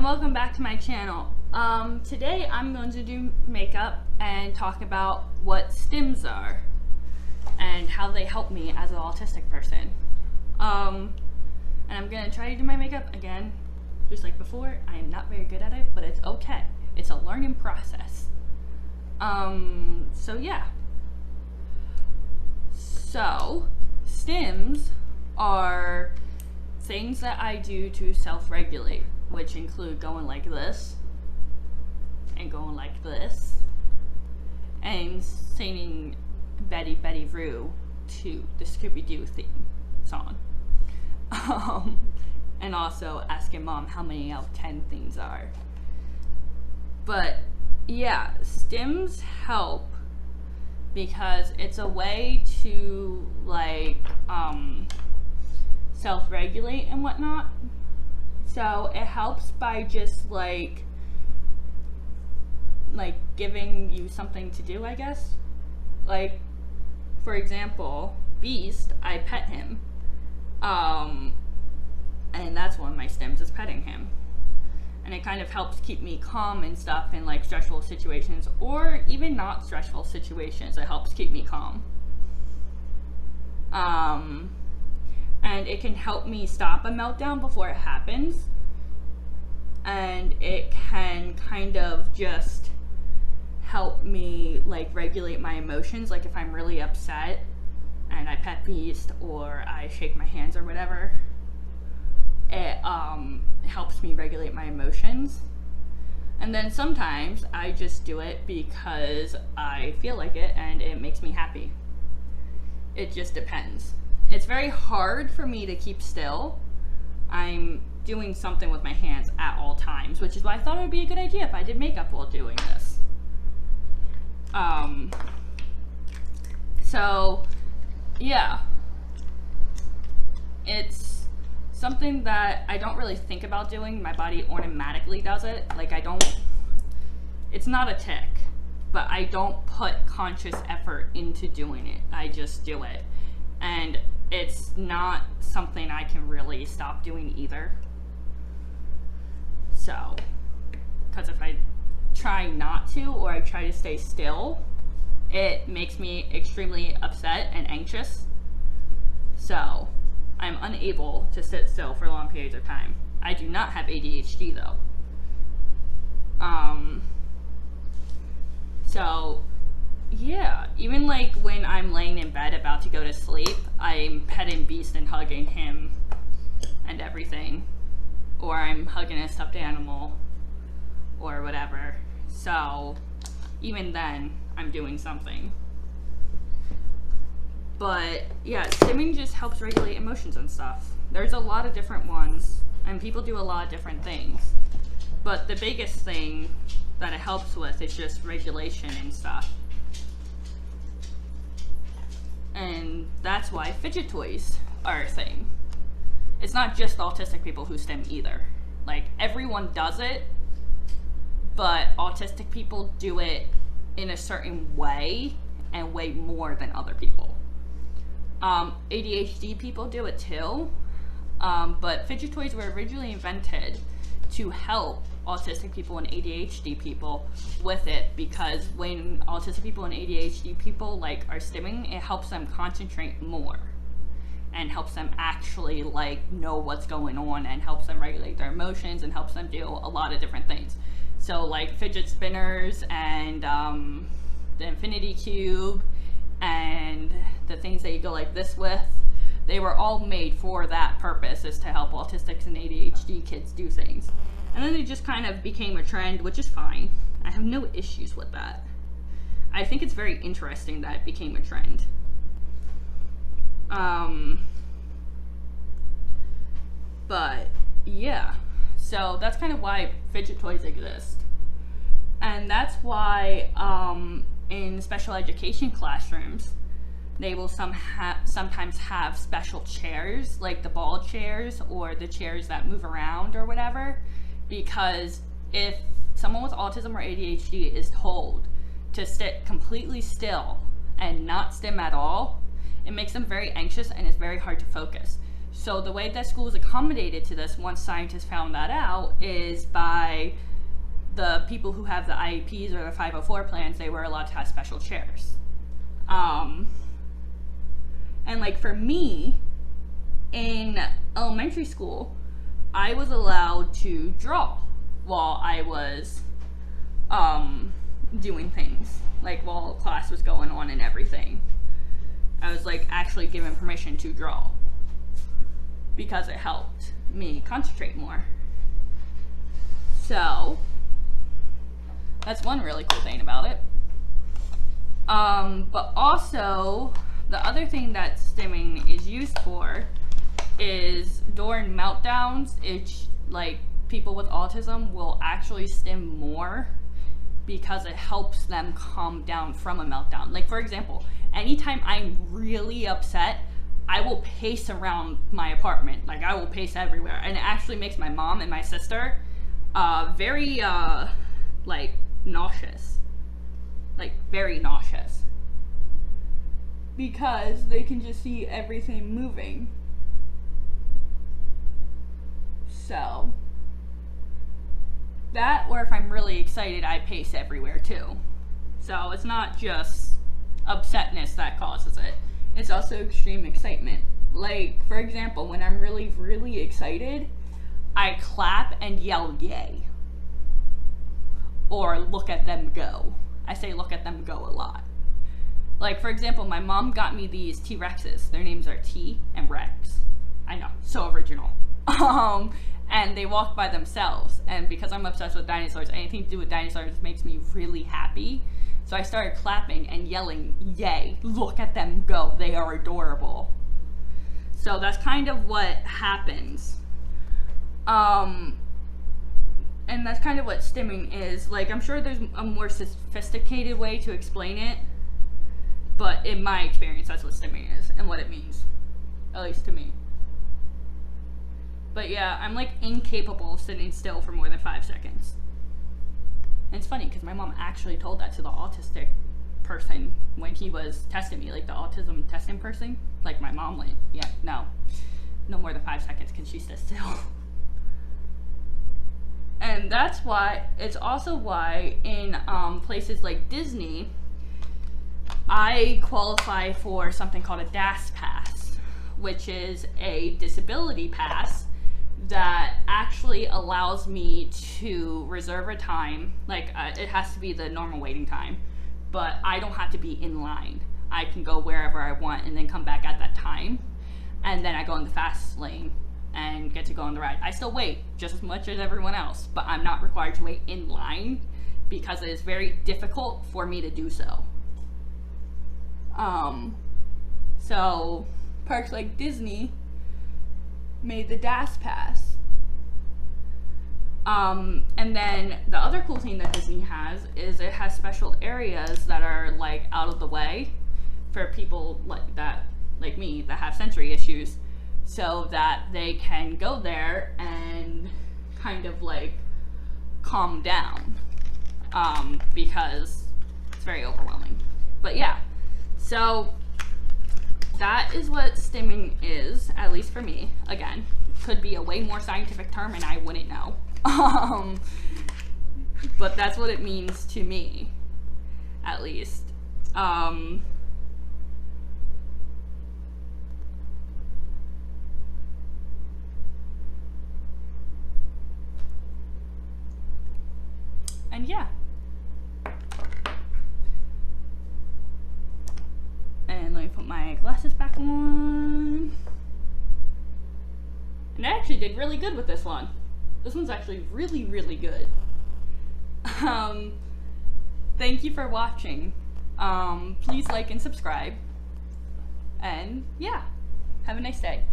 welcome back to my channel. Today I'm going to do makeup and talk about what stims are and how they help me as an autistic person. And I'm gonna try to do my makeup again, just like before. I am not very good at it, but it's okay. It's a learning process. So yeah. So, stims are things that I do to self-regulate, which include going like this, and going like this, and singing Betty Betty Roo to the Scooby-Doo theme song. And also asking mom how many out of 10 things are. But yeah, stims help because it's a way to like self-regulate and whatnot. So it helps by just like giving you something to do, I guess. Like, for example, Beast, I pet him. And that's one of my stims, is petting him. And it kind of helps keep me calm and stuff in like stressful situations, or even not stressful situations. It helps keep me calm. And it can help me stop a meltdown before it happens. And it can kind of just help me like regulate my emotions. Like if I'm really upset and I pet Beast or I shake my hands or whatever, it helps me regulate my emotions. And then sometimes I just do it because I feel like it and it makes me happy. It just depends. It's very hard for me to keep still. I'm doing something with my hands at all times, which is why I thought it would be a good idea if I did makeup while doing this. So yeah, it's something that I don't really think about doing. My body automatically does it. Like it's not a tick, but I don't put conscious effort into doing it. I just do it. And it's not something I can really stop doing either. So, because if I try not to, or I try to stay still, it makes me extremely upset and anxious. So, I'm unable to sit still for long periods of time. I do not have ADHD though. So yeah, even like when I'm laying in bed about to go to sleep, I'm petting Beast and hugging him and everything. Or I'm hugging a stuffed animal or whatever. So even then, I'm doing something. But yeah, stimming just helps regulate emotions and stuff. There's a lot of different ones, and people do a lot of different things. But the biggest thing that it helps with is just regulation and stuff. And that's why fidget toys are a thing. It's not just autistic people who stim either. Like, everyone does it, but autistic people do it in a certain way and way more than other people. ADHD people do it too, but fidget toys were originally invented to help autistic people and ADHD people with it, because when autistic people and ADHD people like are stimming, it helps them concentrate more and helps them actually like know what's going on and helps them regulate their emotions and helps them do a lot of different things. So like fidget spinners and the infinity cube and the things that you go like this with, they were all made for that purpose, is to help autistics and ADHD kids do things. And then it just kind of became a trend, which is fine. I have no issues with that. I think it's very interesting that it became a trend. But yeah, so that's kind of why fidget toys exist. And that's why in special education classrooms, they will sometimes have special chairs, like the ball chairs or the chairs that move around or whatever, because if someone with autism or ADHD is told to sit completely still and not stim at all, it makes them very anxious and it's very hard to focus. So the way that schools accommodated to this, once scientists found that out, is by the people who have the IEPs or the 504 plans, they were allowed to have special chairs. And like for me, in elementary school, I was allowed to draw while I was doing things, like while class was going on and everything. I was like actually given permission to draw because it helped me concentrate more. So that's one really cool thing about it. But also the other thing that stimming is used for is during meltdowns. It's like people with autism will actually stim more because it helps them calm down from a meltdown. Like for example, anytime I'm really upset, I will pace around my apartment. Like I will pace everywhere, and it actually makes my mom and my sister very like nauseous, like very nauseous, because they can just see everything moving. So that, or if I'm really excited, I pace everywhere too. So it's not just upsetness that causes it. It's also extreme excitement. Like, for example, when I'm really, really excited, I clap and yell yay. Or look at them go. I say look at them go a lot. Like, for example, my mom got me these T-Rexes. Their names are T and Rex. I know, so original. And they walk by themselves. And because I'm obsessed with dinosaurs, anything to do with dinosaurs makes me really happy. So I started clapping and yelling, yay, look at them go, they are adorable. So that's kind of what happens. And that's kind of what stimming is. Like, I'm sure there's a more sophisticated way to explain it, but in my experience, that's what stimming is and what it means, at least to me. But yeah, I'm like incapable of sitting still for more than 5 seconds. And it's funny because my mom actually told that to the autistic person when he was testing me, like the autism testing person. Like my mom went, yeah, no more than 5 seconds can she sit still. And that's why, it's also why in places like Disney, I qualify for something called a DAS pass, which is a disability pass that actually allows me to reserve a time. Like it has to be the normal waiting time, but I don't have to be in line. I can go wherever I want and then come back at that time, and then I go in the fast lane and get to go on the ride. I still wait just as much as everyone else, but I'm not required to wait in line because it is very difficult for me to do so. So parks like Disney made the DAS pass. And then the other cool thing that Disney has is it has special areas that are like out of the way for people like that, like me, that have sensory issues, so that they can go there and kind of like calm down, because it's very overwhelming. But yeah, so that is what stimming is, at least for me. Again, could be a way more scientific term and I wouldn't know. But that's what it means to me, at least. And yeah. And let me put my glasses back on. And I actually did really good with this one. This one's actually really, really good. Thank you for watching. Please like and subscribe. And yeah, have a nice day.